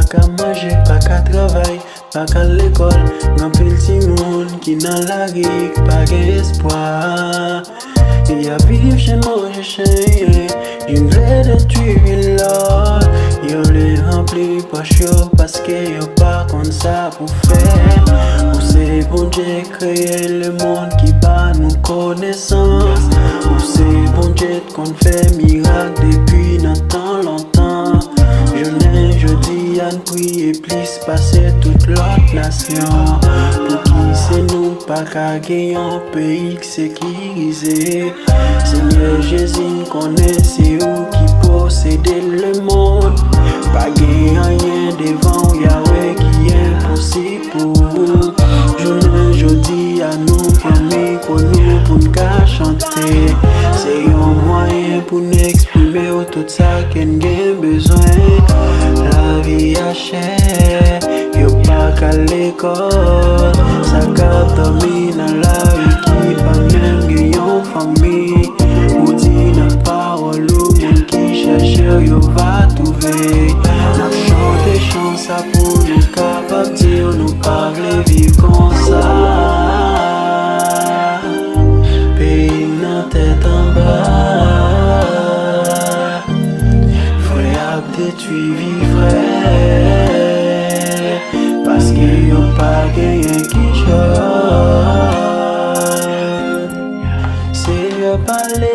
qu'à manger, pas qu'à travailler, pas qu'à l'école. N'en petit monde qui dans la rue, pas d'espoir. Et y'a vivre chez manger chien, une vraie de tuer l'autre. Yo les rempli poche yo parce que yo pas comme ça pour faire. Ou c'est bon Dieu créer le monde qui bat nous connaissance. Ou c'est bon Dieu qu'on fait miracle depuis longtemps. Je dis à nous prier plus passer toute l'autre nation. Pour qui c'est nous pas qu'à gagner un pays sécurisé. Seigneur Jésus connaît c'est où qui possède le monde. Pas gagner rien devant Yahweh qui est impossible pour. Je dis à nous famille pour nous pour nous chanter. C'est un moyen pour nous exprimer tout ça qu'on a besoin. La vie a cher, yo pas qu'à l'école. Ça capte dans la vie qui pas même gagner en famille. Ou dit la parole ou monde qui cherche yo va trouver. N'a chanté chance pour nous capables dire nous parler vivre comme ça. Pays dans tête en bas. Frère détruit vie frère. Parce que yo pas gagné qui chante. C'est yo parler.